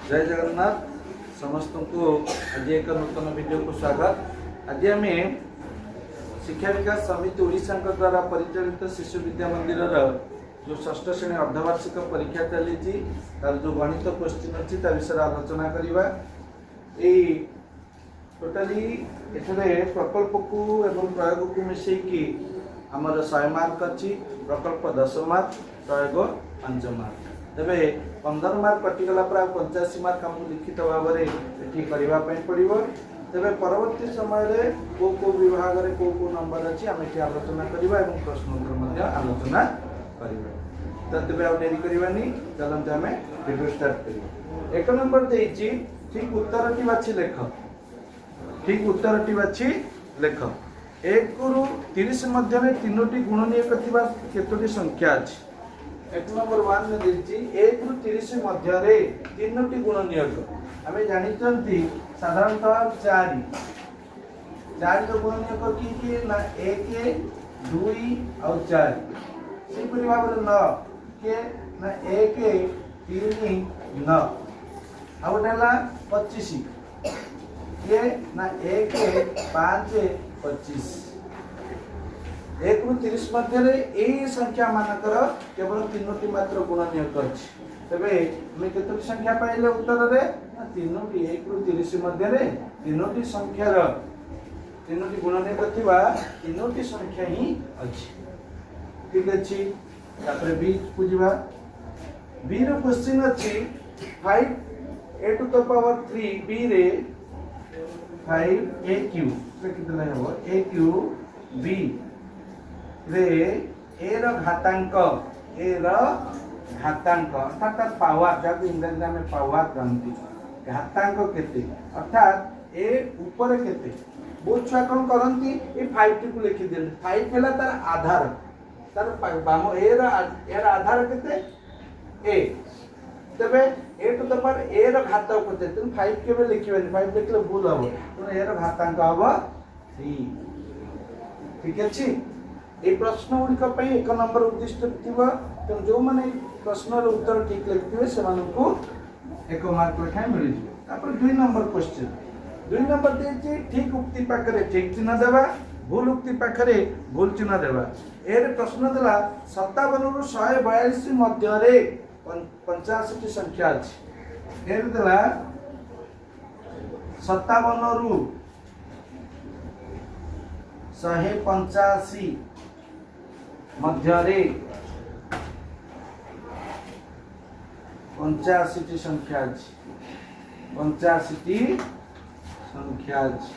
जय जगन्नाथ समस्त को आज एक नूतन वीडियो को स्वागत। आज आम शिक्षा विकास समिति ओडिशा द्वारा परिचालित शिशु विद्या मंदिर जो षष्ठ श्रेणी अर्धवार्षिक परीक्षा चली तार जो गणित क्वेश्चन अच्छी विषय आलोचना करवा। टोटाली एठारे प्रकल्प को एवं प्रयोग को मिसेकी आमर 100 मार्क अच्छी, प्रकल्प 10 मार्क, प्रयोग 5 मार्क। तेरे 15 मार्क कटिगला प्राय 85 मार्क आमको लिखित भाव में करने पड़ो। तेरे परवर्ती समय को विभाग में को नंबर अच्छी आम ये आलोचना करवा और प्रश्नोत्तर आलोचना करवा। तो तेज आ डेरी करवानी, चलते आम वीडियो स्टार्ट कर। 1 नंबर देती ठीक उत्तर टी बाछी लेख। ठीक उत्तर टी बाछी लेख। 1 रु 30 मध्य 3टी गुणनीयक केतोटी संख्या अच्छी। 1 नंबर 1 में देती 1 रु 30 मध्य 3टी गुणनीयक आम जानी साधारणतः 4 जो गुणनीयक किए ना 1 2 और 4 से भाव में 9 किए ना 1 3 9 आ गए 25 किए ना 1 5 25। 1 रु 30 मध्य यही संख्या मानकर केवल 3टी मात्र गुणनीयक अच्छी। तेरे आम केतोटी संख्या पाइले उत्तर में 3टी। 1 रु 30 मध्य 3टी संख्यार 3टी गुणनीयक थिबा 3टी संख्या ही अच्छी। ठीक अच्छी। तापर बी को जीवा। बी रो क्वेश्चन अच्छी 5 a to the power 3 b रे 5 a q कितना है a q b रे a रो घातांक अर्थात पावर जब इंग्रजी में पावर कहती घातांक केते अर्थात ए ऊपर केते। बहुत छुआ कौन करती ये 5 टी को लिखि दे। 5 है तार आधार तार बाम ए एर आधार केते ए। तेरे ए टू द पावर ए रो घातांक केते तुम 5 केबे लिखिबेनी 5 लिखले भूल हो तुम ए रो घातांक हबो 3। ठीक अछि। ये प्रश्न गुड़िक 1 नंबर उद्दिष्ट थी। तेणु जो मैंने प्रश्न उत्तर ठीक लिखिथे से 1 मार्क लेखाएं मिल जाए। 2 नंबर क्वेश्चन 2 नंबर देती ठीक उक्ति पाखरे ठीक चिन्ह देवा, भूल उक्ति पाखरे भूल चिन्ह देवा। ए प्रश्न देला 57 रु 142 मध्य 85 संख्या अच्छी। ए देला 57 रु 185 मध्य 85 संख्या अच्छी। 85 संख्या अच्छी।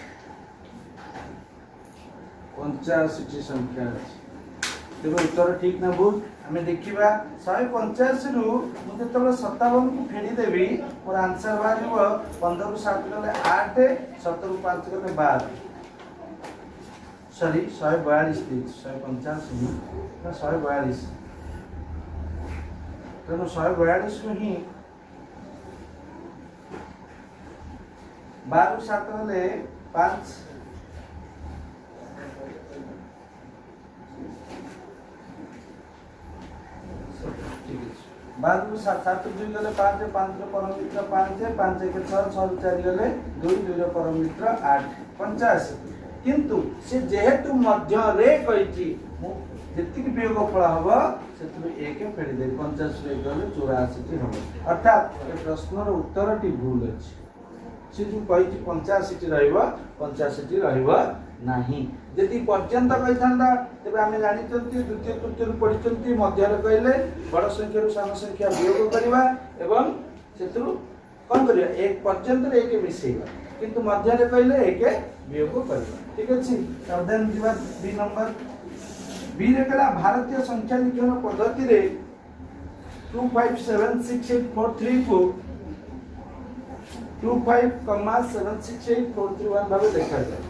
85 संख्या अच्छी। तेज उत्तर ठीक ना भूल आम देखा 185 रु मुझे 57 को फेरीदेवी मोर आंसर बाहर 15 रु 7 गले 8 7 रु 5 गले 12 सॉरी 142 185 ना 142 तेणु 142 को ही 12 रु 7 गले 5 12 रु 7 2 गले 5 5 रो परम मित्र 5 5 के 6 6 4 गले 2 2 रो परम मित्र 8 85। किंतु से जेहेतु मध्य रे कहिची जति वियोग फल हम से 1 फेरी दे 50 रे गले 84 हम अर्थात ए प्रश्न रो उत्तर टी भूल अछि। से जो कहिची 85 रहइबा 85 रहइबा नाही। यदि पर्यंत कही था तेज आम जानी द्वितीय तृतीय पढ़ी मध्य कहले बड़ संख्या सान संख्या वियोग करवा एवं से कौन कर 1 पर्यंत 1 मिसेगा किंतु मध्य कहले 1 वियोग करवा। ठीक अच्छे। सावधान जीवा 2 नंबर बी रे कला भारतीय संख्या लिखन पद्धति रे 257684 को 25,76843 भाव देखा जाए।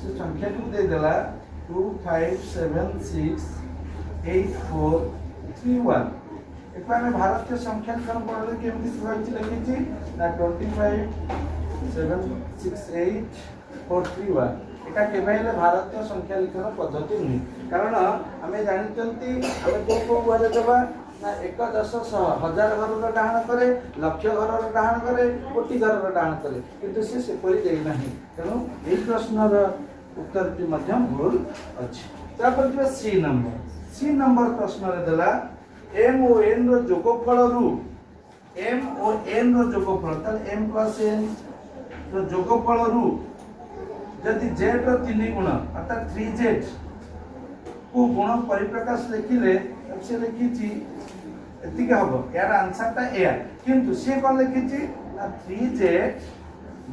संख्या को दे देला 25768431। एक बार में भारतीय संख्या लिखन पढ़ले केमती लिखि लिखिछि ना 25,76843 एटा केबे भारतीय संख्या लिखन पद्धति नहीं। कारण आम जानते आम को बारे देवा ना 1 10 100 1000 घर डाहाण करे, लक्ष घर डाहाण करे, कोटि घर डाहाण करे, किंतु से सेपरी दे नाही। तेणु एई प्रश्नर उत्तरटी मध्य भूल अछि। तापर जे सी नंबर प्रश्न रे देला m o n रो जोगफल रु m o n रो जोगफल ताले m + n रो जोगफल रु यदि z रो 3 गुण अर्थात 3z को गुण परिप्रकाश लिखिले से लिखिछि एतिक हबो। यार आंसर ता ए किंतु से कोन लिखिछि ना 3z - m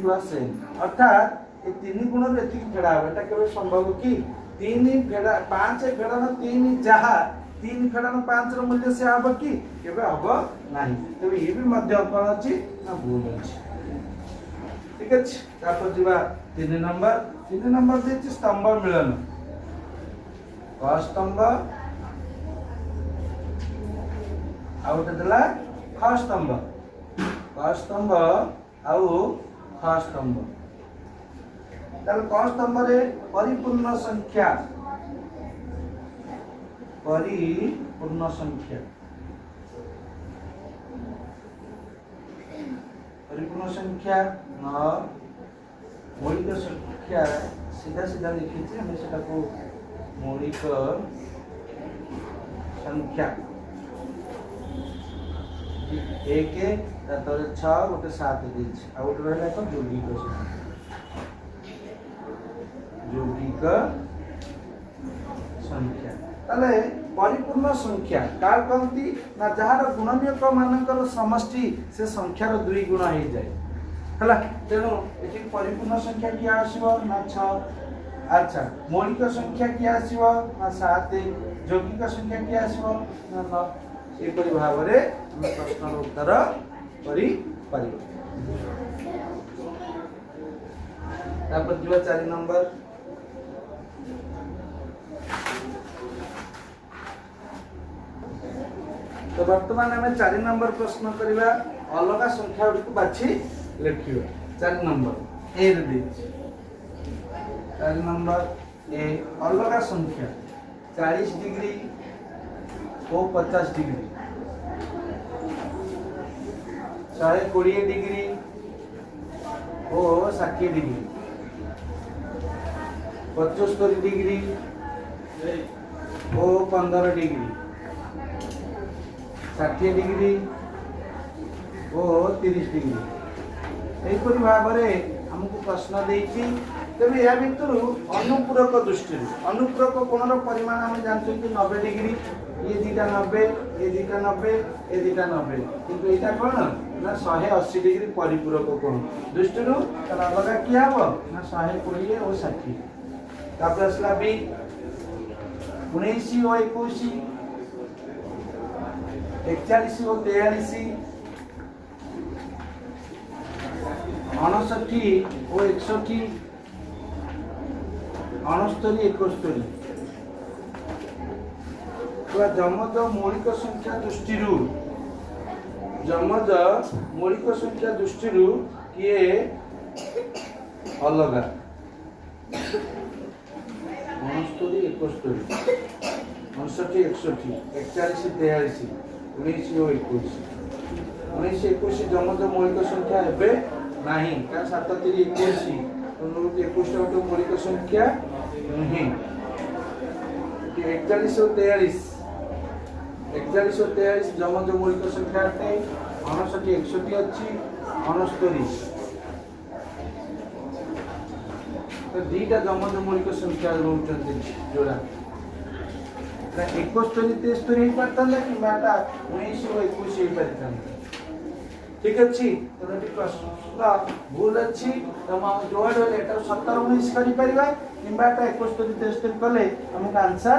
+ n अर्थात ए 3 गुण रे एतिक फेडा हो। एटा केबे संभव कि 3 फेडा 5 फेडान 3 जहा 3 फेडान 5 रो मूल्य से हबो कि केबे हबो नाही। तबे ये भी मध्य कोन अछि ना भूल अछि। ठीक अछि। तापर दिबा 3 नंबर देछि स्तंभ मिलन। क स्तंभ आउ देला ख स्तंभ, क स्तंभ आउ ख स्तंभ। ताल क स्तंभ रे परिपूर्ण संख्या न मौलिक संख्या सीधा लिखी हमें सेटा को मौलिक संख्या 1 तापर 6 गोटे 7 देछि आ गोटे रहला तो यौगिक संख्या। ताले परिपूर्ण संख्या का कहती ना जहार गुणनीयक मानकर समष्टि से संख्यार 2 गुण हो जाए हला। तेणु एठी परिपूर्ण संख्या किया आसीबो ना 6। अच्छा मौलिक संख्या किया आसीबो ना 7। यौगिक संख्या किया आसीबो ना 9। एपरि भाव रे हम प्रश्नर उत्तर करि परिबो। तापर दिवा 4 नंबर तो वर्तमान हमें 4 नंबर प्रश्न करवा अलग संख्या को बाछि लिखियो। 4 नंबर ए रे 4 नंबर ए अलग संख्या 40 डिग्री और 50 डिग्री 120 डिग्री और 60 डिग्री 75 डिग्री और 15 डिग्री 60 डिग्री और 30 डिग्री एपरि भाव में हमको प्रश्न देछि। तेबे या भितर अनुपूरक दृष्टि अनुपूरक कोणर परिमाण हम जानते कि 90 डिग्री ये दीटा 90 ये दीटा 90 ये दीटा 90 किंतु एटा कोन ना 180 डिग्री परिपूरक कोण दृष्टि तार अलग किया हो ना 120 और 60। तापर असला बी 19 और 21 41 और 43 59 और 61 69 71 जमज मौलिक संख्या दृष्टि जमज मौलिक संख्या दृष्टि किए अलग 69 71 59 61 41 43 19 और 21 19 21 जमज मौलिक संख्या हेबे नहीं कारण 7 3 21 तो 21 गोटे मौलिक संख्या नहीं 41 और 43 41 और 43 जमज मौलिक संख्या अटे 59 61 अच्छी 69 तो दीटा जमज मौलिक संख्या रोचंती जोड़ा 71 73 हो पाता कि 19 और 21 हो पाता। ठीक अच्छी तो प्रश्न भूल अच्छी तो हम जोड़ एटा 17 19 करि परिबा किंबा 71 73 कले हमको आंसर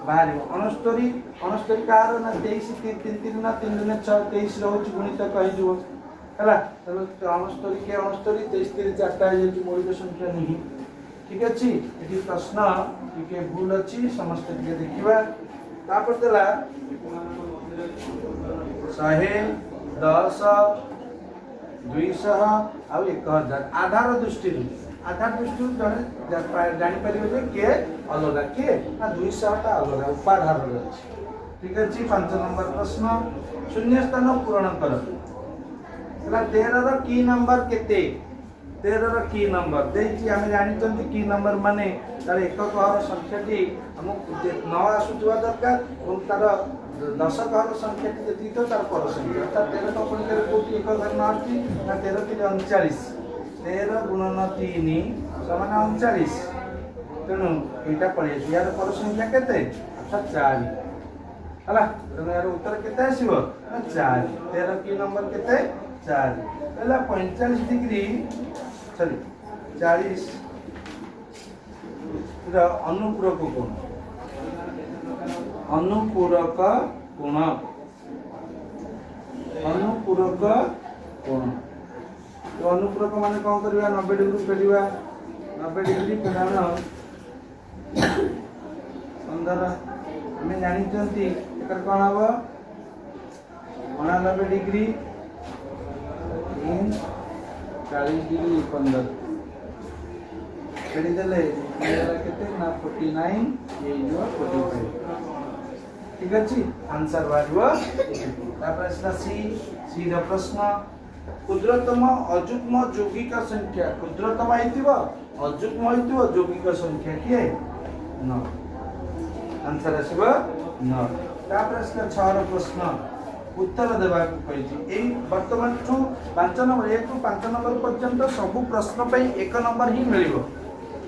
बाहर 69 69 कार ना 23 3 3 3 ना 3 3 6 23 रहउछ गुणित कहि दिबो हला। चलो 69 के 69 23 3 चारटा जे मौलिक संख्या नहीं। ठीक अच्छी ये प्रश्न टिके भूल अच्छी समस्त टिके देखिबा। तापर देला 100 10 200 आ 1000 आधार दृष्टि जने जानी परिबे जे के अलग के ना 200 टा अलग उपाधार अछि ठीक अच्छे 5 नंबर प्रश्न शून्य स्थान पूरण कर 13 रो की नंबर केते 13 रो की नंबर देछि आमे जानि चंती की नंबर माने तार एकक हर संख्याटी हमकु न आसुवा दरकार और तार दशक हर संख्याटी जति तो तार पर संख्या अर्थात 13 को अपन करे कोटी एकक हर न आछि ना 13 के 39 13 गुणन 3 समान 39 तेणु एटा पड़े यार पर संख्या केते अर्थात 4 हला तेणु यार उत्तर केते आसीबो 4 13 की नंबर केते 4 पहला 45 डिग्री सॉरी 40 रा अनुपूरक कोण अनुपूरक कोण अनुपूरक कोण तो अनुपूरक माने कोन करबा 90 डिग्री फेडिबा 90 डिग्री फेडाना 15 हमें जानि चंती एकर कोन हबो 90 डिग्री 3 40 डिग्री 15 फेडी देले केते ना 49 ये जो 45 ठीक अछि आंसर बाजबो तापर असला सी द प्रश्न क्षुद्रतम अजुग्म यौगिक संख्या क्षुद्रतम हेतिबो अजुग्म हेतिबो यौगिक संख्या किए 9 आंसर आसीबो 9 तापर असला 6 प्रश्न उत्तर देबा कहिछि एई वर्तमान टू 5 नंबर 1 टू 5 नंबर पर्यंत सब प्रश्न पई 1 नंबर ही मिलिबो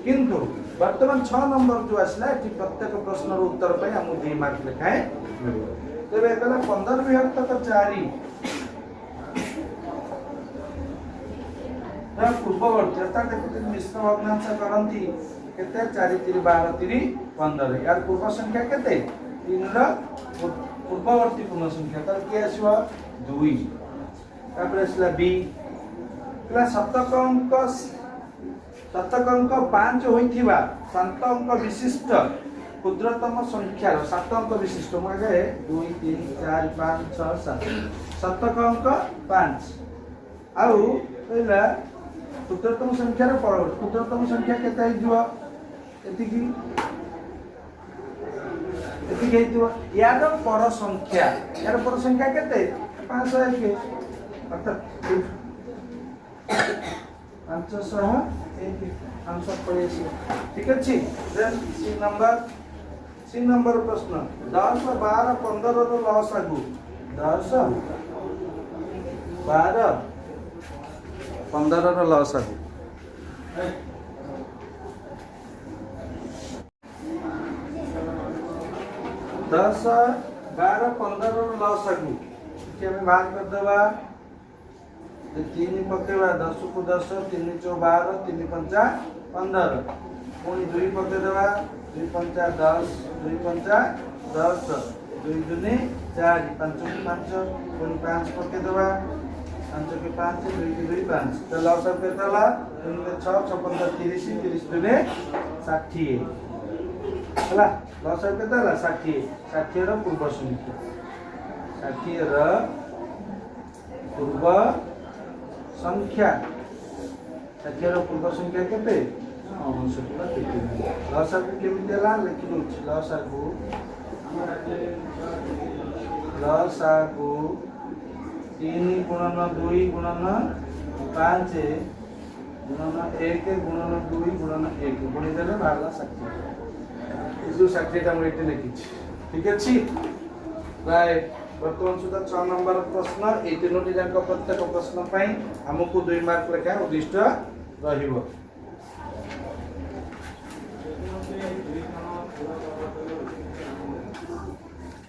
किंतु वर्तमान 6 नंबर जो आसला एटी प्रत्येक प्रश्न रो उत्तर पई हमु 2 मार्क लिखाए मिलिबो तेबे एकला 15 विभक्त 4 रा पूर्ववर्ती अर्थात देखते मिश्र भग्नांश करंती केते 4 3 12 3 15 यार पूर्व संख्या केते 3 रा पूर्ववर्ती पूर्ण संख्या तर के आसीबो 2 तापर आसला बी क्ला शतक अंक 5 होइथिबा 7 अंक विशिष्ट क्षुद्रतम संख्या 7 अंक विशिष्ट मागे 2 3 4 5 6 7 शतक अंक 5 आउ पहिला क्षुद्रतम संख्या रे पर क्षुद्रतम संख्या केते हिजो एतिकी एतिकी हिजो यार पर संख्या केते 501 अर्थात 501 आंसर पड़े ठीक अछि देन सी नंबर प्रश्न 10 12 15 रो लॉस आगु 10 12 15 रो लॉस आगु 10 12 15 रो लॉस आगु कि हमें भाग कर देबा 3 पकेबा 10 को 10 3 4 12 3 5 15 पुनी 2 पके देबा 2 5 10 2 5 10 2 दुनी 4 5 को 5 पुनी 5 पके देबा 5 के 5 2 के 2 5 तो लॉस ऑफ केतला 3 के 6 6 15 30 30 दुने 60 हला लॉस ऑफ केतला 60 60 रो पूर्व संख्या 60 रो पूर्व संख्या 60 रो पूर्व संख्या केते 59 लॉस ऑफ केमिति देला लिखि दउछि लॉस आगु 3 गुणन 2 गुणन 5 गुणन 1 गुणन 2 गुणन 1 गुणी देले बारला 60 इजु 60 टा मोइते लिखिछि ठीक अछि राइट वर्तमान सुधा 6 नंबर प्रश्न ए तीनोटी जाक प्रत्येक प्रश्न पई हमकु 2 मार्क लेखा उद्दिष्ट रहिबो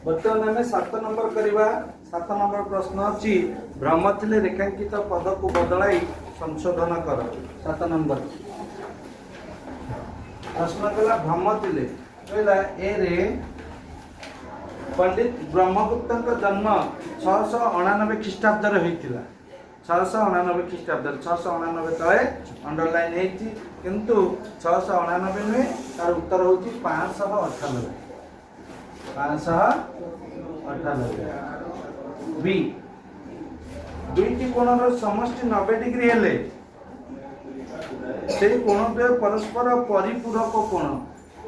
वर्तमान हमें 7 नंबर करिबा 7 नंबर प्रश्न अछि भ्रम थिले रेखांकित पद को बदलाई संशोधन कर 7 नंबर प्रश्न कला भ्रम थिले कहला ए रे पंडित ब्रह्मगुप्त का जन्म 699 ख्रीष्टाब्द रे होइतिला 699 ख्रीष्टाब्द 699 तळे अंडरलाइन हेछि किंतु 699 नुहे तार उत्तर होछि 598 बी दुईटी कोणर समष्टि 90 डिग्री हेले से कोण द्वय परस्पर परिपूरक कोण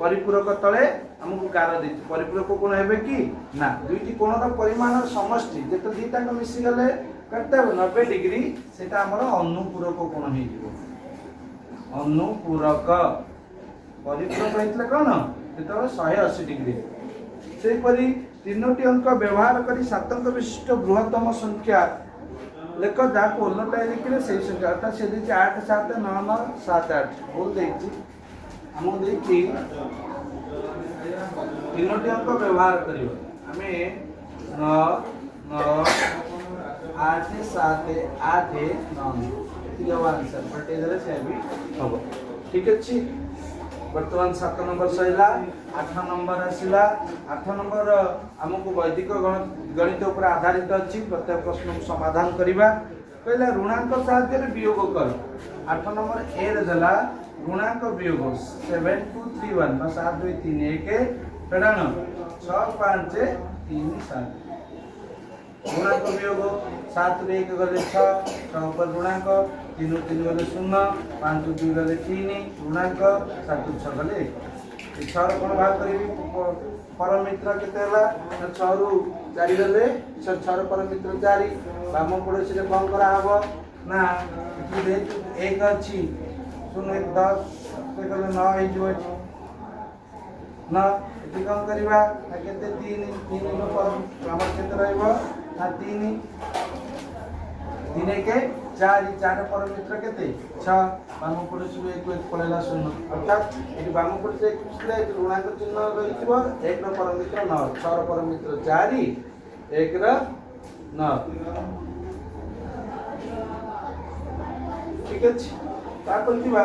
परिपूरक तळे हमको कार देछि परिपूरक कोण हेबे कि ना दुईटी कोणर परिमाण समष्टि जेते दुईटा मिसी गले करते 90 डिग्री सेटा हमर अनुपूरक कोण हे जिवो अनुपूरक परिपूरक हेतले कोन जेते 180 डिग्री से परि तीनोटी अंक व्यवहार करी सात अंक विशिष्ट बृहत्तम संख्या लेख जहाँ उल्टा लिखिले से संख्या अर्थात से देखिए 8 7 9 9 7 8 बोल देखिए हमको देखिए तीनोटी अंक व्यवहार करियो हमें 9 9 8 7 8 9 ठीक है आंसर बट इधर से भी हबो ठीक अछि वर्तमान 7 नंबर सहिला 8 नंबर आसिला 8 नंबर हमको वैदिक गणित ऊपर आधारित अछि प्रत्येक प्रश्न को समाधान करिबा कहला ऋणांक साहाय्य रे वियोग कर 8 नंबर ए रे दला ऋणांक वियोग 7231 बस 7 2 3 1 फेडान 6 5 3 7 ऋणांक वियोग 7 रे 1 गले 6 6 पर ऋणांक 3 3 गले 0 5 2 गले 3 ऋणांक 7 6 गले 1 6 रो कोन भाग करिबी परमित्र केते हला 6 रु 4 गले 6 रो परमित्र 4 बाम पड़ोसी रे कोन करा हबो ना जे 1 अछि 0 1 10 से गले 9 हे जिवो ना एति कोन करिबा केते 3 3 रो पर हमर केते रहइबो आ 3 3 के 4 4 परमित्र केते 6 बाम पड़ोसी रे 1 पळेला 0 अर्थात एति बाम पड़ोसी रे ऋणांक चिन्ह रहिबो 1 रो परमित्र 9 6 रो परमित्र 4 1 रो 9 ठीक अछि तापर दिबा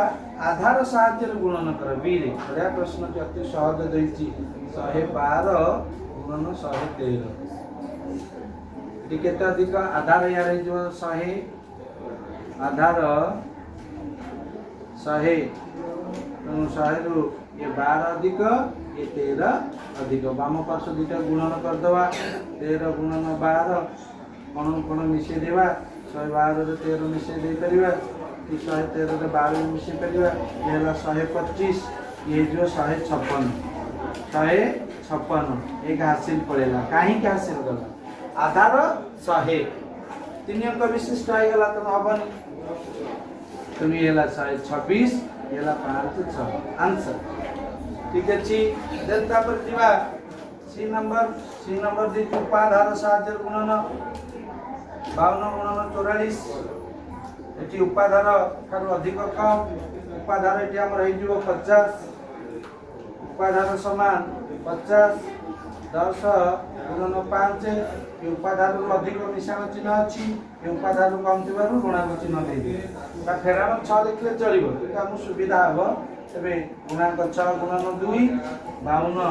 आधार साहाय्य रे गुणन कर बी रे बढिया प्रश्न के अति सहज दैछि 112 गुणन 113 केते अधिक आधार या रे जो 100 आधार 100 तो 100 रु ये 12 अधिक ये 13 अधिक वाम पार्श्व दुटा गुणन कर दवा 13 गुणन 12 कोन कोन मिसे देवा 112 रे 13 मिसे दे परिबा 113 रे 12 मिसे परिबा ये हला 125 ये जो 156 एक हासिल पड़ेला काहे के हासिल गला आधार 100 तीन अंक विशिष्ट आइ गला त हबनी तुम येला 126 येला 5 6 आंसर ठीक अछि जनता पर दिवा सी नंबर दी उपाधार साहाय्य गुणन 52 गुणन 44 एटी उपाधार थारो अधिक कम उपाधार एटी हमर हे जिवो 50 उपाधार समान 50 10 गुणन 5 ये उपाधार अधिक मिश्रण चिन्ह अछि ये उपाधार कम थिबारु ऋणांक चिन्ह दे दे बा फेरानो 6 लिखले चलिबो कि हम सुविधा हबो तबे ऋणांक 6 गुणन 2 52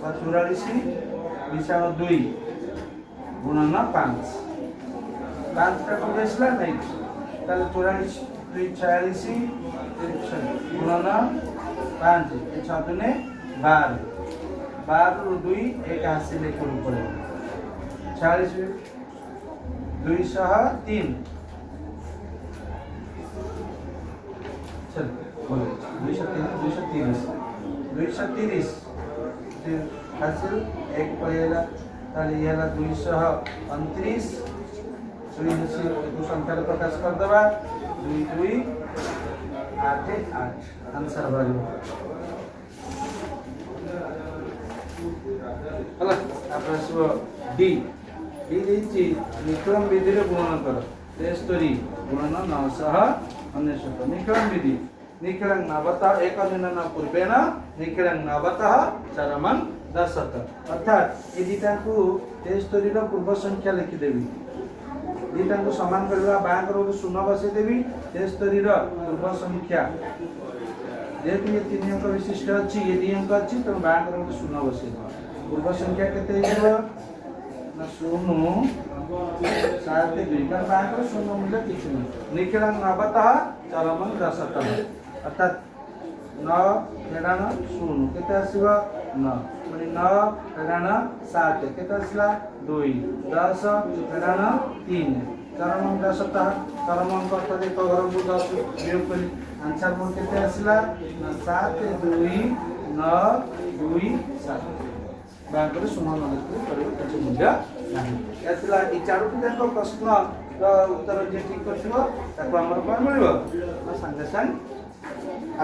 बा 44 मिश्रण 2 गुणन 5 टा को बेसला नहीं ताले 44 2 46 गुणन 5 ये 6 दुने 12 12 रु 2 एक हासिल लेखन पड़े 40 203 चल बोलो 230 हासिल एक पड़ेगा ताले येला 229 सुई हसी दो संख्या प्रकाश कर दबा 2 2 8 8 आंसर बाजू हला आपन सब डी डी निक्रम विधि रे गुणन कर 73 गुणन 999 निक्रम विधि निक्रम नवतः एक दिनन पूर्वेण निक्रम नवतः चरमन 10 अर्थात ए दिटा को 73 रो पूर्व संख्या लिखि देबी दिटा को समान करबा बैंक रो शून्य बसे देबी 73 रो पूर्व संख्या जेतु ये तीन अंक विशिष्ट अछि ये दी अंक अछि तो बैंक रो शून्य बसे पूर्व संख्या केते हेबो ना शून्य 7 2 का बैंक रो शून्य मूल्य किछ नहीं निकलन नवतः चरमन 10 अर्थात 9 फेडान 0 केते आसीबो 9 माने 9 फेडान 7 केते आसीला 2 10 फेडान 3 चरमन 10 चरमन को अर्थ देखो घर को 10 वियोग करी आंसर मोर केते आसीला 7 2 9 2 7 बैंकरे समान किसी मूल्य ना ये चारोटी जाक प्रश्न उत्तर जी ठीक कर कौन मिल सागे सागे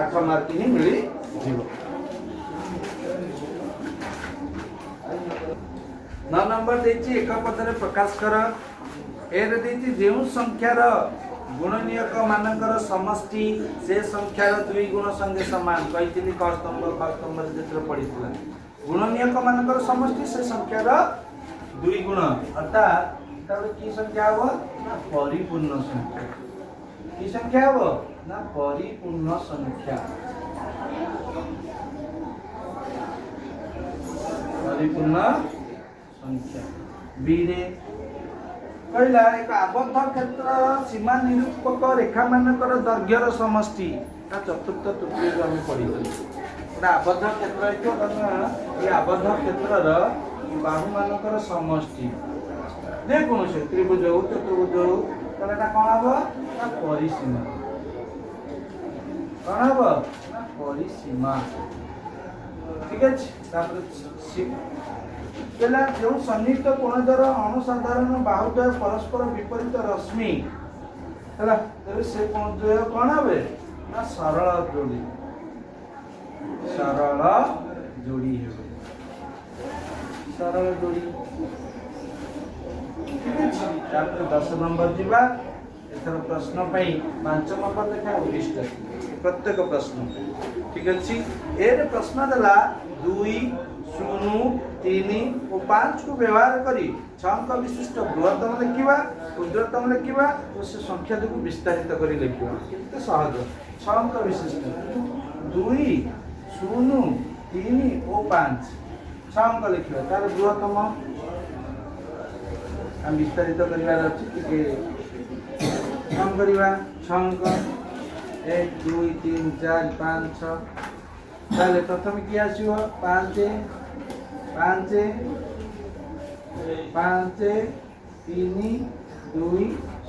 8 मार्क ही मिल 9 नंबर देखिए एक पदर प्रकाश कर एरे देखिए जो संख्यार गुणनीयक मानकर समष्टि से संख्यार 2 गुण संगे समान कही क स्तंभ ख स्तंभ जो पड़ी गुणनीयक मानकर समष्टि से संख्यार 2 गुण अर्थात की संख्या हम ना परिपूर्ण संख्या की संख्या हम ना परिपूर्ण संख्या परिपूर्ण संख्या बीरे कहला एक आबद्ध क्षेत्र सीमा निरूपक रेखा मानकर दैर्घ्यर समष्टि चतुर्थ तृतीय आम पढ़ी आबद्ध क्षेत्र ये आबद्ध क्षेत्र बाहु मानकर समष्टि जेको त्रिभुज हो चतुर्भुज हो कौन हम ना परिसीमा कौन हम ना परिसीमा ठीक है जो संयुक्त कोणद्वार अनुसाधारण बाहुद्वय परस्पर विपरीत रश्मि है से कोणद्वय कौन हे ना सरल जोड़ी सरल जोड़ी ठीक है 10 नंबर जीवा एथर प्रश्न 5 नंबर देखा उद्दिष्ट प्रत्येक प्रश्न ठीक अच्छे ए प्रश्न देला 2 0 3 और 5 को व्यवहार करी 6 अंक विशिष्ट बृहत्तम लिखा क्षुद्रतम लिखा और से संख्या को विस्तारित कर लिखा केते सहज 6 अंक विशिष्ट 2 0 3 और 5 6 अंक लिखा तार बृहत्तम हम विस्तारित करिवार अछि कि कम करवा 6 अंक 1 2 3 4 5 6 ताले प्रथम कि आसीबो 5 5 5 3 2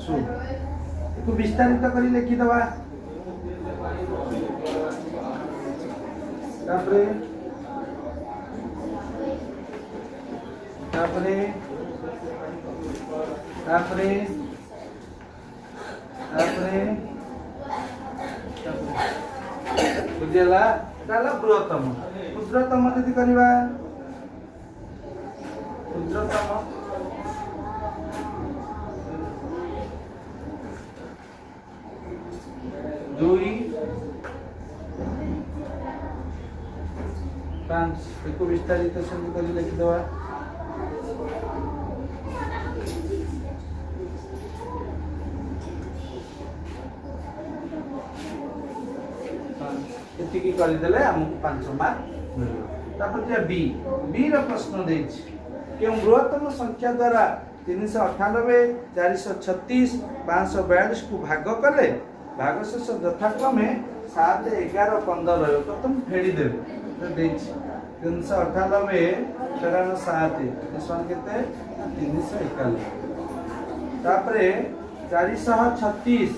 0 को विस्तारित कर लिखि दबा तापरे तापरे तापरे तापरे बुझला ताला बृहत्तम क्षुद्रतम यदि करबा क्षुद्रतम 2 5 एको विस्तारित संधि कर लिखि दवा एतिकी कर देले हमको 5 मार्क मिलबो तापर जे बी रो प्रश्न देछि कि बृहत्तम संख्या द्वारा 398 436 542 को भाग कले भागशेष यथाक्रमे 7 11 15 रहो प्रथम फेडी देबे तो देछि 398 चरण 7 निशान केते 351 तापरे 436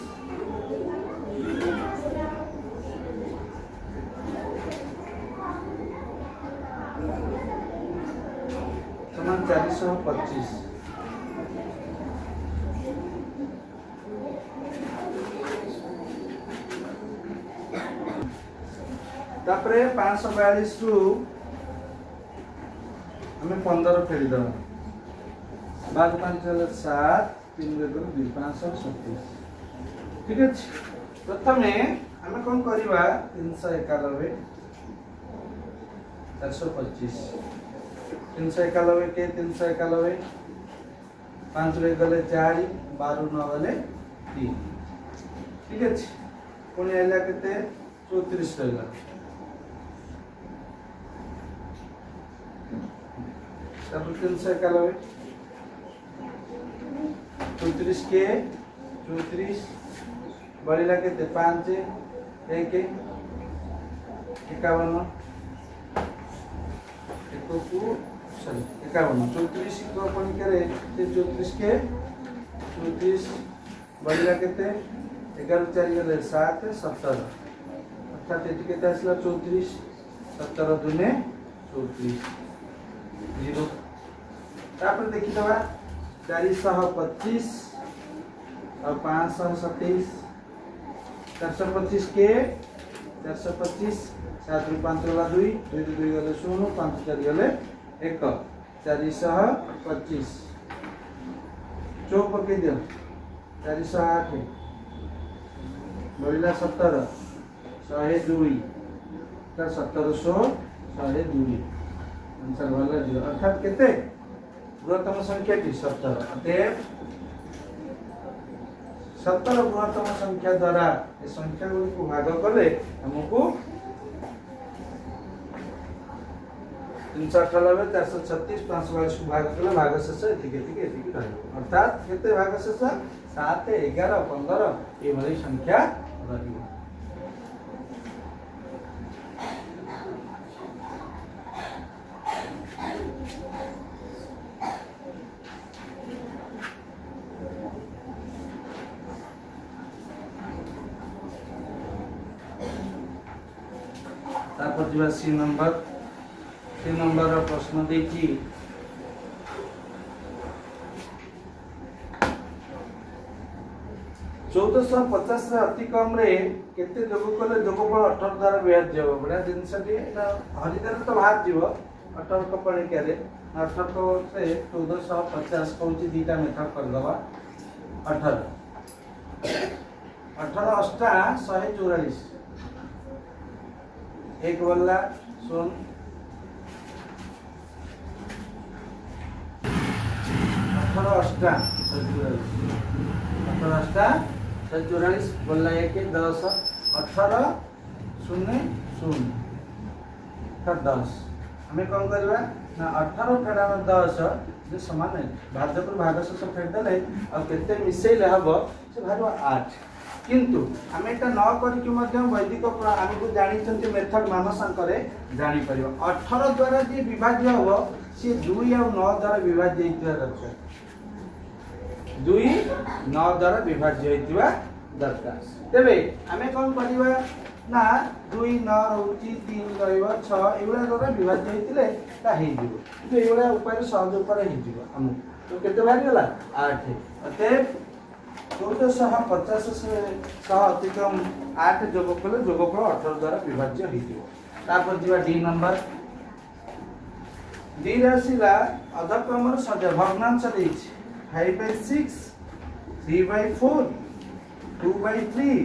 समान 425 तापरे 542 रु हमें 15 फेरी दवा बाद 5 7 3 2 527 ठीक है प्रथमे हमें कौन करवा 391 425 391 के 391 5 रे गले 4 12 न गले 3 ठीक है पुणी आइला केते 34 रहला तब 391 34 के 34 बढ़िला केते 5 1 51 एको को सॉरी 51 34 को अपन करे 34 के 34 बढ़िला केते 11 4 गले 7 17 अर्थात एटी केते आसला 34 17 दुने 34 0 तापर देखि दवा 425 और 527 425 के 425 7 ରୁ 5 गला 2 2 ରୁ 2 गले 0 5 4 गले 1 425 चौक पके दियो 408 बढ़िला 17 102 का 1700 102 आंसर वाला जो अर्थात केते बृहत्तम संख्या टी 17 अतएव 17 बृहत्तम संख्या द्वारा ए संख्या को भाग कले हमको 398 436 522 को भाग कले भाग शेष एतिके रहइबो अर्थात केते भाग शेष 7 11 15 ए भली संख्या रहिबो। तापर जीवा सी नंबर प्रश्न देखी 1450 रे अति कम रे केते जोग कले जोगफल 18 द्वारा विभाज्य हो बडा जिनसटी एटा हरिदार तो बाहर जीवो 18 को पढ़े के रे 18 को से 1450 कहूची दीटा मेथड कर दवा 18 अष्टा 144 एक बल्ला सुन 18 अष्टा 144 बल्ला 1 10 18 शून्य शून्य 10 हमें कौन करवा ना 18 फेड़ा में 10 जे समान है भाज्य पर भाग शेष फेड देले आ केते मिसेले हबो से भाजवा 8 किंतु हमें एटा न करिक मध्य वैदिक आम को जानी मेथड मानसांकरे जानी परिबो 18 द्वारा जे विभाज्य हो से 2 और 9 द्वारा विभाज्य होइतवा दरकार 2 9 द्वारा विभाज्य होइतवा दरकार तबे हमें कोन परिबा ना 2 9 रहउची 3 रहइबो 6 एबुला द्वारा विभाज्य होइतिले ता हेइ दिबो तो एबुला उपाय सहज उपाय हेइ दिबो हम तो केते भारी गला 8 अते 1450 से अतिक्रम 8 जोगफल 18 द्वारा विभाज्य होइतिबो तापर दिवा डी नंबर डी राशिला अधक्रमर सजा भग्नांश देछि 5/6 3/4 2/3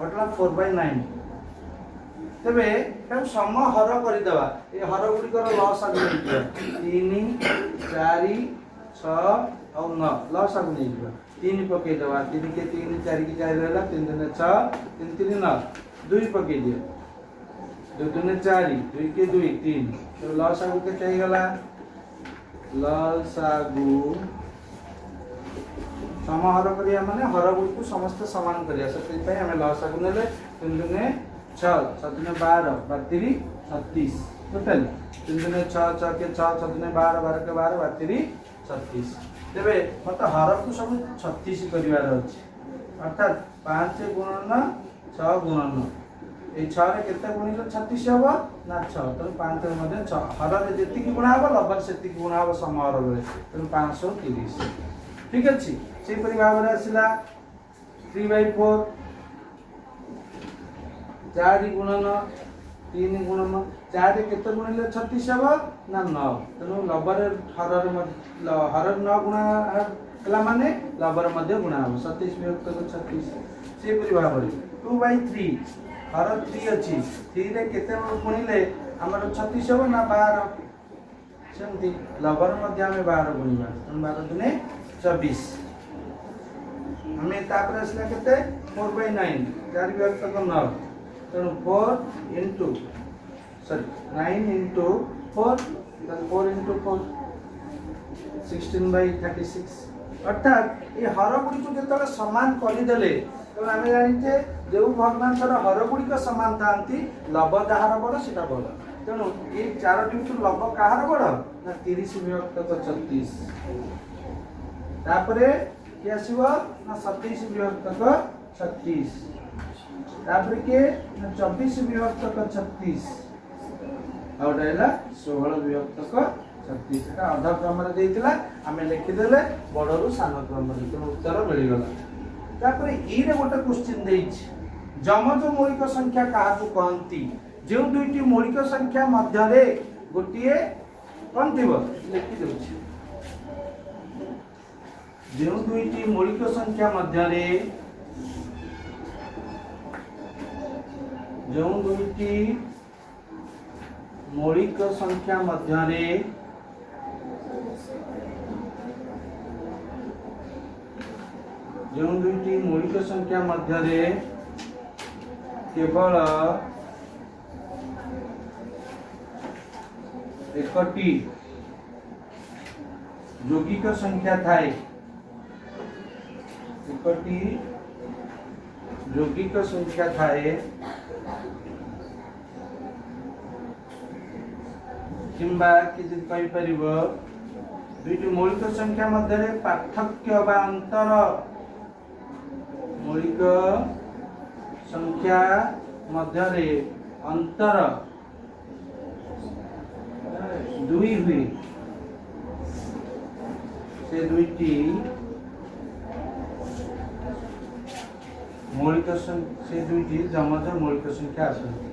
अटला 4/9 तबे हम सम हर करि दवा ए हर गुडी कर लॉस आगु 3 4 6 और 9 लॉस आगु नै दिबा 3 पके दवा 3 के 3 4 के 4 रहला 3 2 6 3 3 9 2 पके दियो 2 2 4 2 के 2 3 तो लॉस आगु के चाहिए गला लॉस आगु समाहर करिया माने हर गुडी को समस्त समान करिया सते पय हमें लॉस आगु नेले 3 2 6 7 12 32 36 टोटल 3 2 6 6 के 6 7 12 12 के 12 32 36 तेबे मत हर को सब 36 करिवार अछि अर्थात 5 गुणन 6 गुणन ए 6 रे केते गुणिले 36 हबो ना 6 तो 5 रे मध्ये 6 हर रे जेति की गुणा हबो लबर सेति की गुणा हबो समाहर रे तो 530 ठीक अछि से परि भाव रे आसिला 3/4 4 गुणन 3 गुणन 4 रे केते गुणिले 36 हबो ना 9 तनो लबर हर रे हर 9 गुणा हला माने लबर मध्ये गुणा हबो 27 विभक्त 36 से परि भाव रे 2/3 हर 3 अछि 3 रे केते गुणिले हमर 36 हबो ना 12 सेमति लबर मध्ये हमें 12 गुणिबा 12 दुने 24 हमें तापर असला केते 4/9 4 विभक्त 9 तनो 4 into 9 into 4 then 4 into 4 16/36 अर्थात ये हर गुडी को जेतले समान करि देले तो हमें जानि जे जो भग्नांशर हर गुडी को समान थांती लब जहार बड़ सेटा बड़ तेणु ये चारोटी लब कहार बड़ ना 30 विभक्त 36 तापरे के आसीबो ना 27 विभक्त 36 तापरे के ना 24 विभक्त 36 आउटा है 16 विभक्तक 36 का अध क्रम रे देइतिला आमे लिखि देले बडरू सान क्रम रे तो उत्तर मिल गला। तापर ई रे गोटे क्वेश्चन देइछि जमज मौलिक संख्या काहाकू कहंती जो दुईटी मौलिक संख्या मध्य रे गोटिए कोन थिबो लिखि देउछि जो दुईटी मौलिक संख्या मध्य रे जो दुईटी मौलिक संख्या मध्य रे जो दुईटी मौलिक संख्या मध्य रे केवल एकटी यौगिक संख्या थाए एकटी यौगिक संख्या थाए किंबा किछि कहि परिबो दुईटी मौलिक संख्या मध्य रे पार्थक्य बा अंतर मौलिक संख्या मध्य रे अंतर दुई हुई से दुईटी मौलिक से दुईटी जमज मौलिक संख्या आसନ୍ତି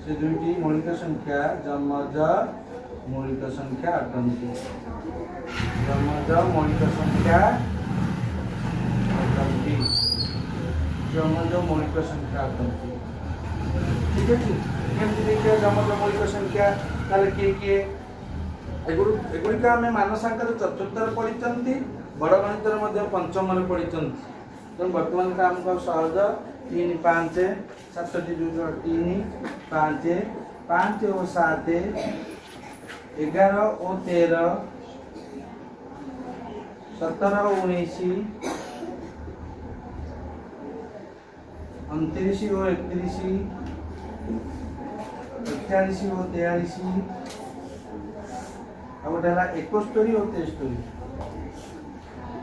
से दुईटी मौलिक संख्या जमज मौलिक संख्या अटंती जमज मौलिक संख्या अटंती जमज मौलिक संख्या अटंती। ठीक है केमती देखिए जमज मौलिक संख्या ताले किए एगुड़िक आम मानसांक चतुर्थ पढ़ी बड़ गणित पंचम पढ़ी तेणु बर्तमान का आमको सहज 3 5 7 3 5 5 और 7 11 और 13 17 और 19 29 और 31 41 और 43 अब गोटे है 71 और 73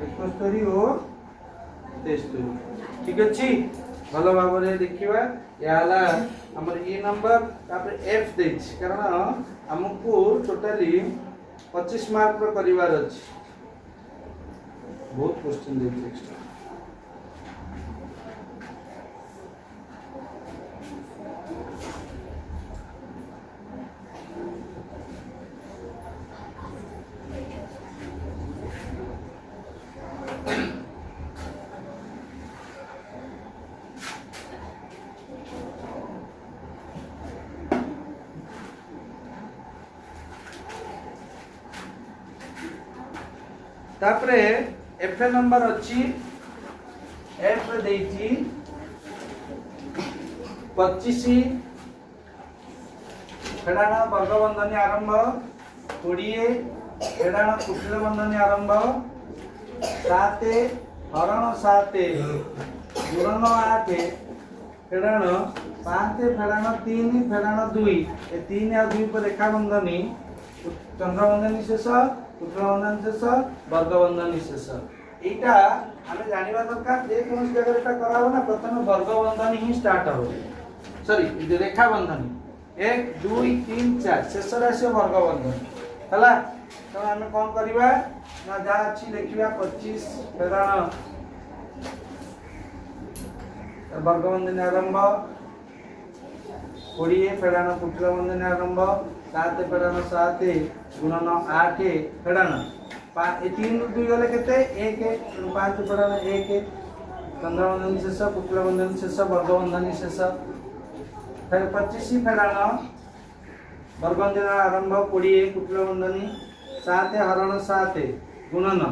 71 और 73। ठीक अच्छी भल भाव देखा या आमर ए नंबर तापर एफ दे कारण आमको टोटाली 25 मार्क कर बहुत क्वेश्चन देखिए। तापरे एफ नंबर अच्छी एफ देती 25 फेड़ाण वर्गबंधनी आरंभ 20 फेड़ाण कुटिल बंधनी आरंभ 7 हरण 7 गुणन 8 फेड़ाण 5 फेड़ाण 3 फेड़ाण 2 ए 3 और 2 पर रेखा बंधनी चंद्रबंधनी शेष शुक्लबंधन शेष वर्गबंधनी शेष यहाँ आम जानवा दरकार जेकोसी जगह करा ना प्रथम वर्गबंधनी ही स्टार्ट हो सॉरी रेखा बंधनी 1 2 3 4 शेष राशि वर्गबंधन है तो आम कौन करवा ना जहाँ अच्छी देखा 25 फेराण वर्गबंधनी आरंभ 20 फेराण कुटिल बंधनी आरंभ 7 फेराण 7 गुणन 8 फेड़ाण 3 2 गले केते 1 5 फेड़ाण 1 चंद्रबंधन शेष कुटिल बंधन शेष वर्गबंधनी शेष फिर 25 फेड़ाण वर्गबंधन आरंभ 20 कुटिल बंधनी 7 हरण 7 गुणन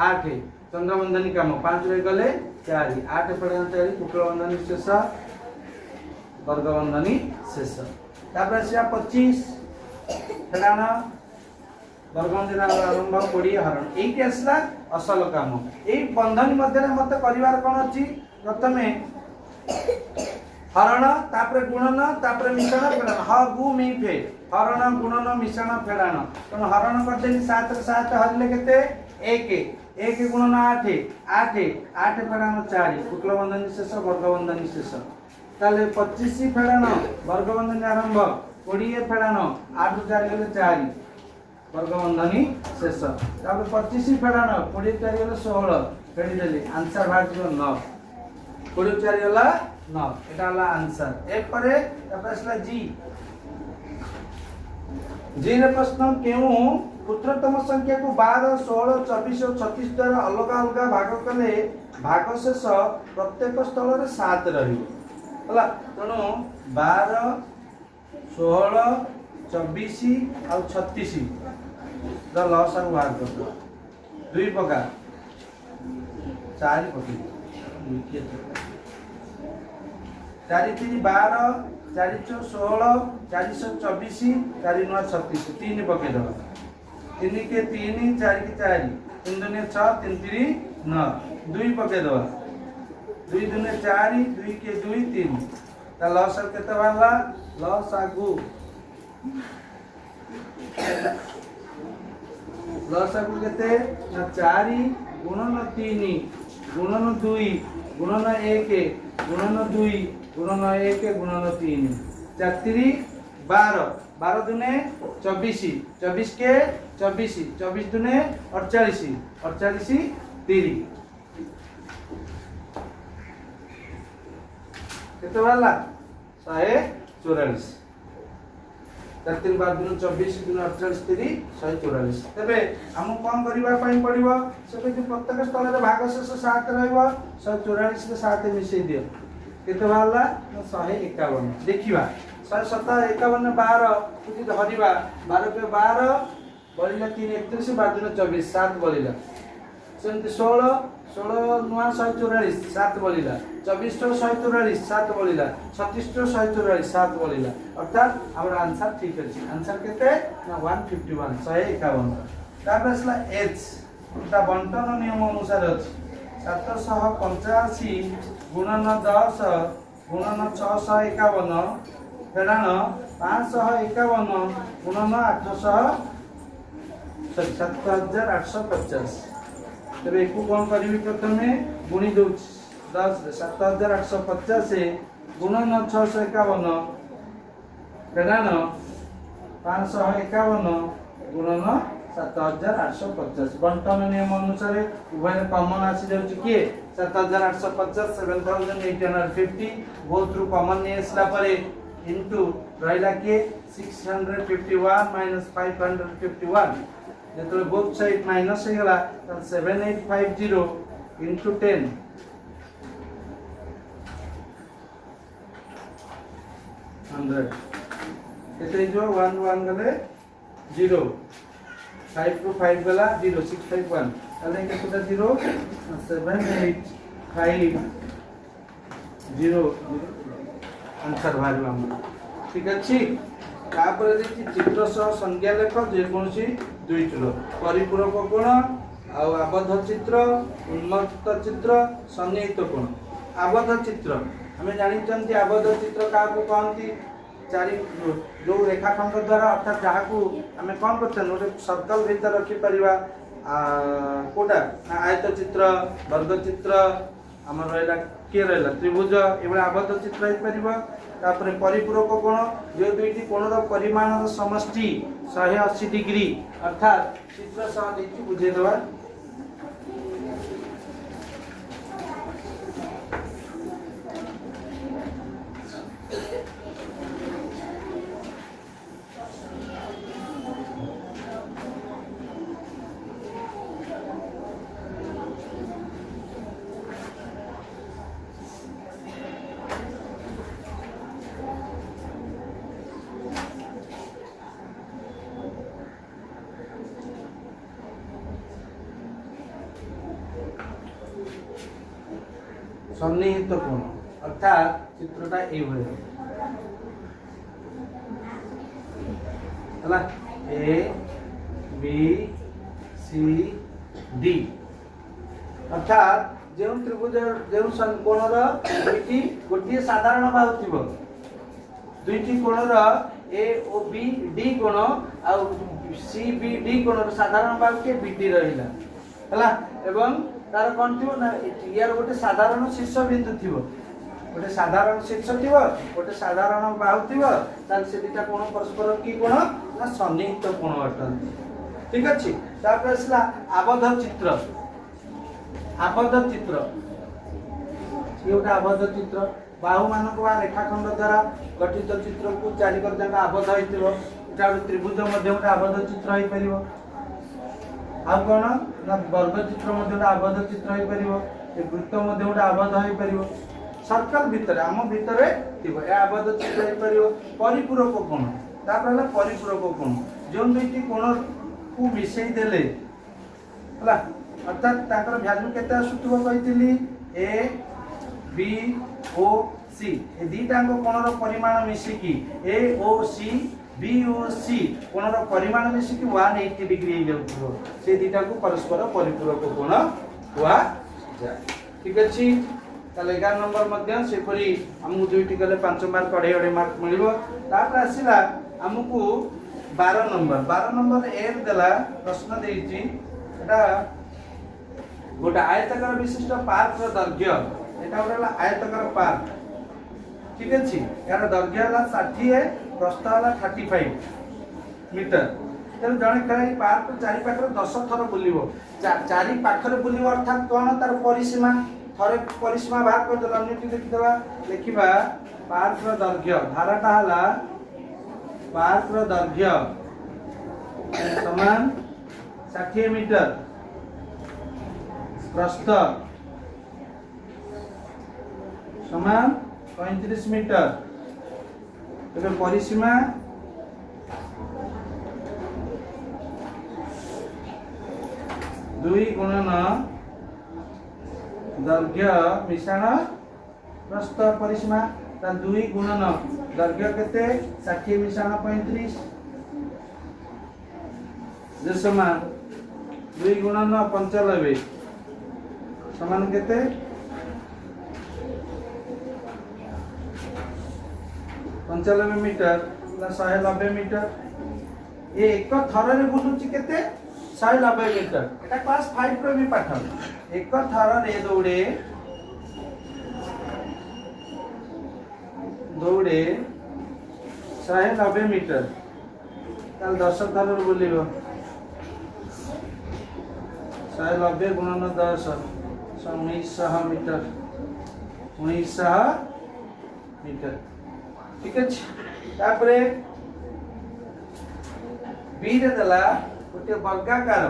8 चंद्रबंधनी काम 5 रे गले 4 8 फेड़ाण 4 कुटिल बंधनी शेष वर्गबंधनी शेष तापर से 25 फेड़ाण वर्गबंधन आरंभ 20 हरण ये आसला असल काम यही बंधनी मध्य मत कर कौन अच्छी प्रथम हरण तापर गुणन तापर मिश्रण फेड़ाण ह गु मी फे हरण गुणन मिश्रण फेड़ाण तेणु हरण कर 7 7 हरले केते 1 1 गुणन 8 8 8 फेड़ाण 4 कुटिल बंधनी शेष वर्गबंधनी शेष ताले 25 फेड़ाण वर्गबंधनी आरंभ 20 फेड़ान 8 ରୁ 4 गले 4 वर्गबंधनी शेष तापर 25 फेड़ान 20 4 गले 16 फेड़ी देली आंसर बाहर जो 9 20 4 गला 9 एटा हला आंसर एक परे तापर असला जी जी रे प्रश्न केउ पुत्रतम संख्या को 12 16 24 और 36 द्वारा अलग अलग भाग कले भाग शेष प्रत्येक स्थल रे 7 रहिबो हला तणो 12 16 24 और 36 द लॉस और भाग कर दुई प्रकार 4 पकड़ 4 3 12 4 चौ 16 424 4 9 36 3 पके दो 3 के 3 4 के 4 3 दुने 6 3 3 9 2 पके दो 2 दुने 4 2 के 2 3 ता लॉस केते बाला लॉस आगु लॉस आगु केते ना 4 गुणन 3 गुणन 2 गुणन 1 गुणन 2 गुणन 1 गुणन 3 4 12 12 दुने 24 24 के 24 24 दुने 48 48 30 केते वाला 144 3 12 दुने 24 दुने 48 30 144 तबे हम कोन करिवा पई पड़िबो से जे प्रत्येक स्थल रे भाग शेष 7 रहइबो 144 के 7 मिसै दियो केते वाला 151 देखिबा 157 51 12 कुति धरिबा 12 के 12 बलिला 3 31 12 दुने 24 7 बलिला सेमति 16 16 नुआ 144 7 बलिला 24 तो 144 7 बलिला 36 तो 144 7 बलिला अर्थात हमर आंसर ठीक अछि आंसर केते ना 151 151 ताबसला एच ता बंटन नियम अनुसार अछि 785 गुणन 10 गुणन 651 फेड़ान 551 गुणन 7850 तबे एकु कोन करबी प्रथमे गुणी दउ 10 7850 गुणन 651 फेड़ान 551 गुणन 7850 बंटन नियम अनुसार उभय कॉमन आसी जाउची के 7850 7850 बोथ थ्रू कॉमन ने असला परे इनटू रहिला के 651 माइनस 551 जेतो बोथ साइड माइनस हे गला 7850 इनटू 10 100 केते जो 1 1 गले 0 5 to 5 गला 0 651 ताले केते 0 785 0 आंसर भाजवा हम ठीक अछि तापर जे चित्र सह संज्ञा लेख जे कोनसी दुई चलो परिपूरक कोण आ आबद्ध चित्र उन्मत्त चित्र सन्निहित कोण आबद्ध चित्र हमें जानि चंती आबद्ध चित्र का को कहंती चारि जो रेखाखंड द्वारा अर्थात जहाँ को आम कौन कर गोटे सर्कल भीतर रखी परिबा कोटा आयत चित्र वर्ग चित्र आम रहा किए रहा त्रिभुज ये आबद्ध चित्र हो पार परिपूरक कोण जो दुईटी कोणर परिमाण समष्टि 180 डिग्री अर्थात चित्र सह देखी बुझेदवा सन्निहित कोण अर्थात चित्रटा ए बी सी डी अर्थात जो त्रिभुज जो कोणर दुईटी गोटे साधारण बाहु थिबो दुईटी कोणर ए ओ बी डी कोण आ सी बी डी कोणर साधारण बाहु के बी डी रहिला हला एवं तार कोन थिबो ना यार गोटे साधारण शीर्ष बिंदु थिबो गोटे साधारण शीर्ष थी गोटे साधारण बाहु थी से दुटा कोण परस्पर कि कोण ना सन्निहित कोण अटंती ठीक अच्छे आसला आबद्ध चित्र ये गोटे आबद्ध चित्र बाहु मानक रेखाखंड द्वारा गठित चित्र को चारिकर जाक आबद्ध होता त्रिभुज गोटे आबद्ध चित्र हो पार आ कौन ना वर्ग चित्र गोटे आबद्ध चित्र हो पार वृत्त गोटे आबद्ध हो पार सर्कल भितर आम भितर आबद्ध चित्र हो पार परिपूरक कोण परिपूरक कोण जो दुईटी कोण को मिसई देले अर्थात भैल्यू केते आसुथबो कहितली ए बी ओ सी ए दीटा कोणर परिमाण मिसिकी ए ओ सी बी ओ सी कोणर परिमाण मिसिकी 180 डिग्री हो जाउथबो से दीटा को परस्पर परिपूरक कोण हुआ जाए ठीक अछि ताले 11 नंबर मध्य से परी हमहु दुईटी गले 5 मार्क 2.5 मार्क मिलिबो तापर आसीला हमकु 12 नंबर ए देला प्रश्न देइची एटा गोटे आयताकार विशिष्ट पार्क दैर्घ्य एटा गोटे आयताकार पार्क ठीक अच्छे यार दैर्घ्य है 60 प्रस्थ है 35 मीटर तेणु जड़े खेल पार्क चारि पाखर 10 थर बुलिबो चारि पाखर बुलिबो अर्थात कौन तार परिसीमा थरे परिसीमा बाहर कर देला नीति लिखिदबा लिखिबा पार्क दैर्घ्य धाराटा हला पार्क दैर्घ्य समान 60 मीटर प्रस्थ समान 35 मीटर तेरे परिसीमा दुई गुणन दैर्घ्य मिश्रण प्रस्थ परिसीमा ता दुई गुणन दैर्घ्य केते 60 मिश्रण 35 जे समान दुई गुणन 95 समान केते 95 मीटर 190 मीटर ये एक थर रे बुलुची केते 190 मीटर एटा क्लास 5 रो भी पाठ एक थर रे दौड़े 190 मीटर ताल 10 थर रे बुलिबो 190 गुणन 10 1900 मीटर 1900 मीटर ठीक अच्छे तापरे बी रे दला गोटे वर्गाकार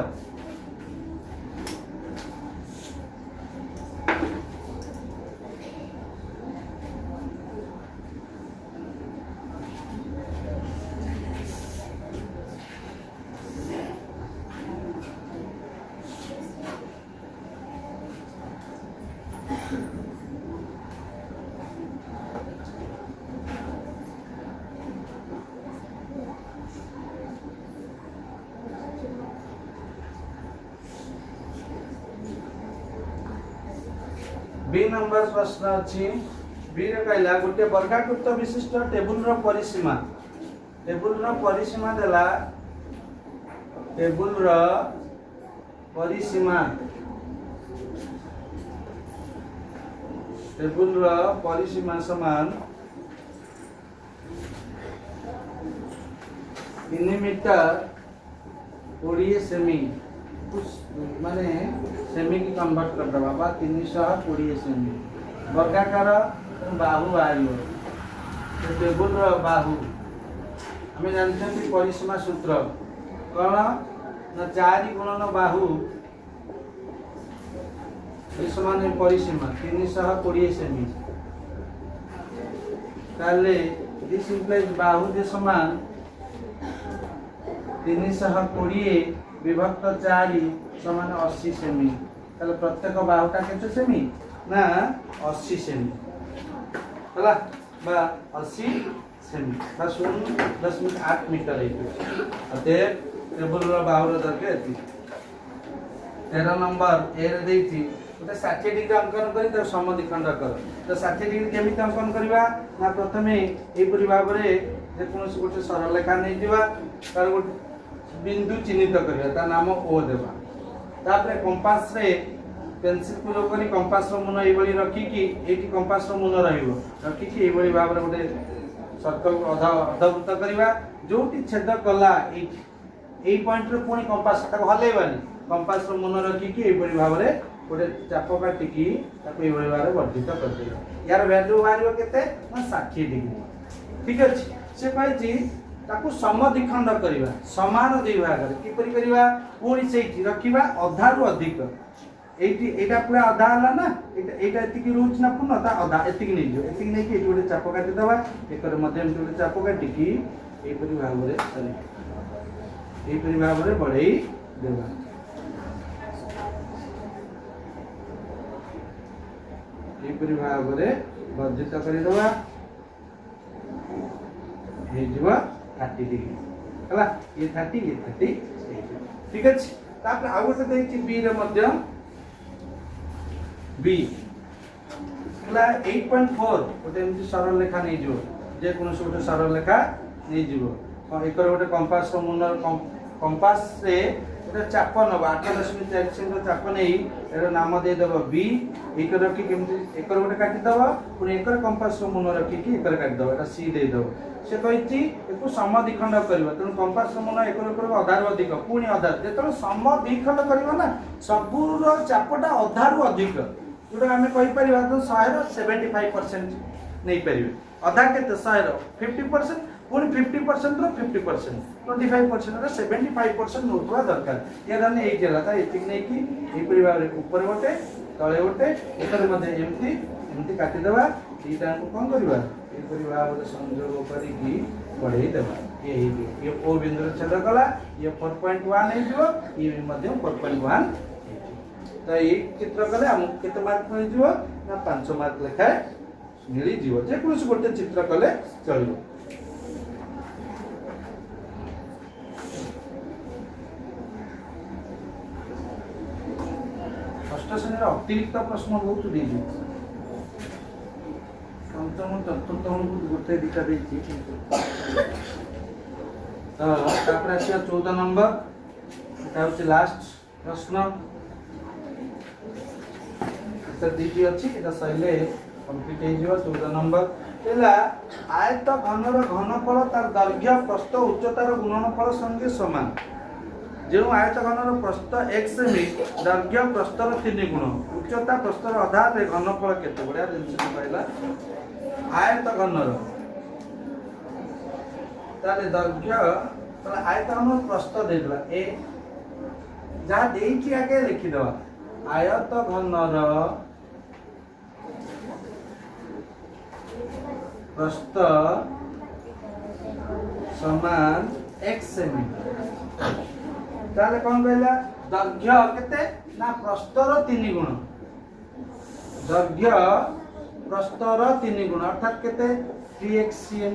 बी नंबर प्रश्न अच्छी बी रे कहला गोटे वर्गाकृत विशिष्ट टेबुल रो परिसीमा देला टेबुल रो परिसीमा समान 3 मीटर 20 सेमी माने सेमी की कन्वर्ट कर दबा बा 320 सेमी वर्गाकार बाहु आइयो टेबुल रो बाहु हमें जानते परिसीमा सूत्र कौन ना 4 गुणन बाहु ये समान परिसीमा 320 सेमी ताले दिस इंप्लाइज बाहु दे समान 320 विभक्त 4 समान 80 सेमी ताले प्रत्येक बाहुटा केते सेमी ना 80 सेमी हला बा 80 सेमी बा 0.8 मीटर अते table row Bahu row दरके 13 number A रे देइथि गोटे 60 डिग्री अंकन करी त समद्विखंड कर तो 60 डिग्री केमिति अंकन करबा ना प्रथमे ए परि भाव रे जे कोनोसी गोटे सरल रेखा नै दिबा तार गोटे बिंदु चिन्हित करिया ता नाम ओ देबा तापरे कंपास रे पेंसिल को जो करी कंपास रो मुन एबळी रखी कि एटी कंपास रो मुन रहिबो रखी कि एबळी भाबरे गोटे सर्कल अधा अधवृत्त करवा जोटी छेद कला एई पॉइंट रे पुणी कंपास ताको हलेबानी कंपास रो मुन रखी कि एबळी भाबरे गोटे चाप काटी कि ताको एबळी भाबरे वर्धित कर देबो यार वैल्यू मारियो केते 60 डिग्री ठीक अछि से कहछि ताको समद्विखंड करवा समान दुई भाग रे किपरि करवा पुणी सेठी रखिबा अधा रु अधिक एटी एटा पूरा आधा हला ना एटा एतिकी रूच ना पुन ता आधा एतिकी नै जो एतिकी नै कि एटी गोटे चाप काटी दबा एकर मध्यम गोटे चाप काटी कि एपरि भाग रे सॉरी एपरि भाग रे बढ़ई देबा एपरि भाग रे वर्धित करि दबा हे जीवा 30 डिग्री हला ये 30 ठीक अछि तापर आ गोटे देछि बी रे मध्य बी हला 8.4 गोटे एमती सरल रेखा नै जो जे कोनो गोटे सरल रेखा नै जीवो एकर गोटे कंपास रो मुनर कंपास से गोटे चाप नबा 8.4 सेंटर चाप नै एरो नाम दे देबो बी एकर रखी केमती एकर गोटे काटी दबो पुनी एकर कंपास रो मुनर रखी कि एकर काटी दबो एटा सी दे दबो से कहिछि एको समद्विखंड करबा तन कंपास रो मुनर एकर एकर आधार अधिक पुनी आधार जेतन समद्विखंड करबा ना सबुर चापटा आधार अधिक जोटा आम कहीपर तो 75% नहीं पारे अधा के 50% पुणी 50% रो 50% 25% रो 75% नोटवा दरकार या दाने एई जेला ता एतिक नै कि एई परिवार ऊपर गोटे तळे गोटे एकर मध्ये एमती एमती काटी देबा एटा को कोन करबा एई परिवार रे संयोग करी कि बढ़ई देबा ये ओ बिंदु छेद कला ये 4.1 हे जो ये मध्ये 4.1 तो ये चित्र कले हम केते मार्क मिल जिवो ना 5 मार्क लेखा मिली जिवो जे कोनस गोटे चित्र कले चलिबो षष्ठ श्रेणी अतिरिक्त प्रश्न बहुत देजी पंचम चतुर्थ को गोटे दिटा देछि तो तापर आसिया 14 नंबर एटा होछि लास्ट प्रश्न तो दीदी अच्छी एटा सहिले कंप्लीट हे जिवो 14 नंबर एला आयत घनर घनफल तार दैर्घ्य प्रस्थ उच्चतार गुणनफल संगे समान जो आयत घनर प्रस्थ x सेमी दैर्घ्य प्रस्थर 3 गुण उच्चता प्रस्थर आधार रे घनफल केते बढिया जिंस पाइला आयत घनर तारे दैर्घ्य तला आयत घनर प्रस्थ देला ए जहा देइछि आगे लिखि दवा आयत घनर प्रस्थ समान x सेमी ताले कोन कहला दैर्घ्य केते ना प्रस्थर 3 गुण दैर्घ्य प्रस्थर 3 गुण अर्थात केते 3x cm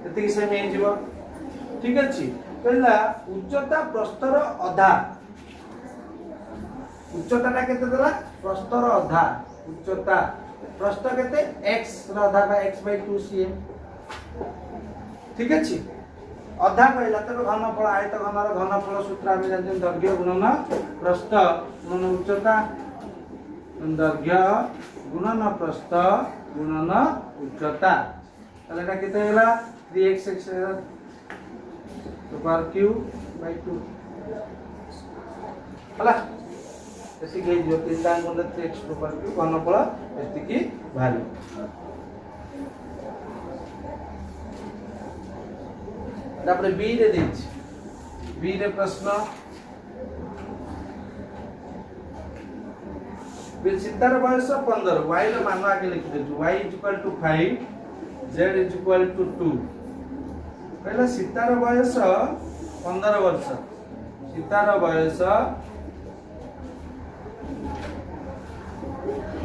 एते सेमी हे जीवो ठीक अछि कहला उच्चता प्रस्थर आधा उच्चताटा केते देला प्रस्थर आधा उच्चता प्रस्थ केते x आधा बा x/2 cm ठीक अछि आधा कहला त घनफल आयत घनर घनफल सूत्र हम जानते दैर्घ्य गुणन प्रस्थ गुणन उच्चता दैर्घ्य गुणन प्रस्थ गुणन उच्चता ताले एटा केते होला 3x स्क्वायर q/2 होला एति के जो तीन दान बोले 3x स्क्वायर q घनफल एति की भारी तापर बी रे देछि बी रे प्रश्न फिर सीतार बयस 15 y रे मान आगे लिख देछु y = 5 z = 2 पहला सीतार बयस 15 वर्ष सीतार बयस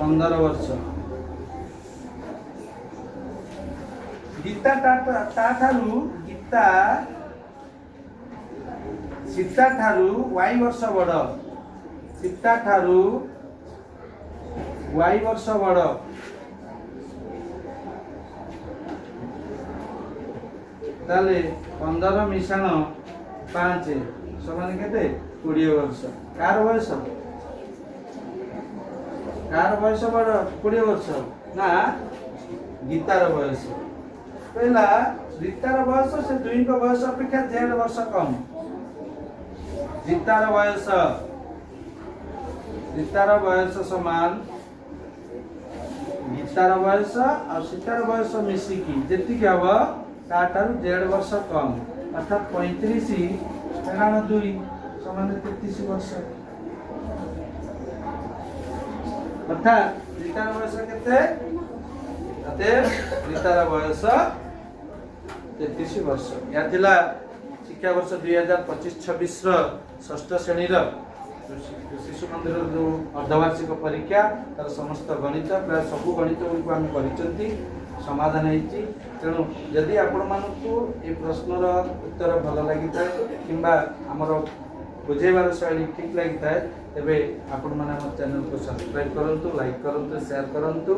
15 वर्ष गीता ठारू गीता सीता ठारू y वर्ष बड़ सीता ठारू y वर्ष बड़ ताले 15 मिशाण 5 समान केते 20 वर्ष कार बयस कार बयस बड़ 20 वर्ष ना गीतार बयस पहला रीतार बयस से दुई को बयस अपेक्षा 1.5 वर्ष कम गीतार बयस समान गीतार बयस और सीतार बयस मिसिकी जेति हम ताठार 1.5 वर्ष कम अर्थात 35 एकाण 2 समान 33 वर्ष अर्थात रीतार बयस केते रीतार बयस 33 वर्ष या थिला शिक्षा वर्ष 2025-26 षष्ठ श्रेणी शिशु मंदिर जो अर्धवार्षिक परीक्षा तार समस्त गणित प्राय सबू गणित गुड़ी आम कर समाधान होती तेणु जदि आपण मानू ये प्रश्नर उत्तर भल लगी था कि आमर बुझेबार शैली ठीक लगी था तेरे आपण मैंने चैनल को सब्सक्राइब करूँ लाइक करूँ शेयर करूँ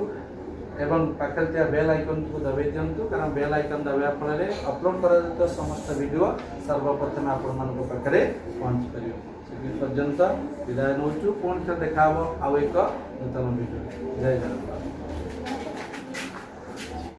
एवं पाखे थी बेल आइकन को दबाई दिंतु कारण बेल आइकन दबाया फल अपलोड कर समस्त वीडियो सर्वप्रथम आपण पाखे पहुँच पार पर्यंत विदाय नौ पुणी देखा आउ एक नूतन वीडियो जय जगन्नाथ।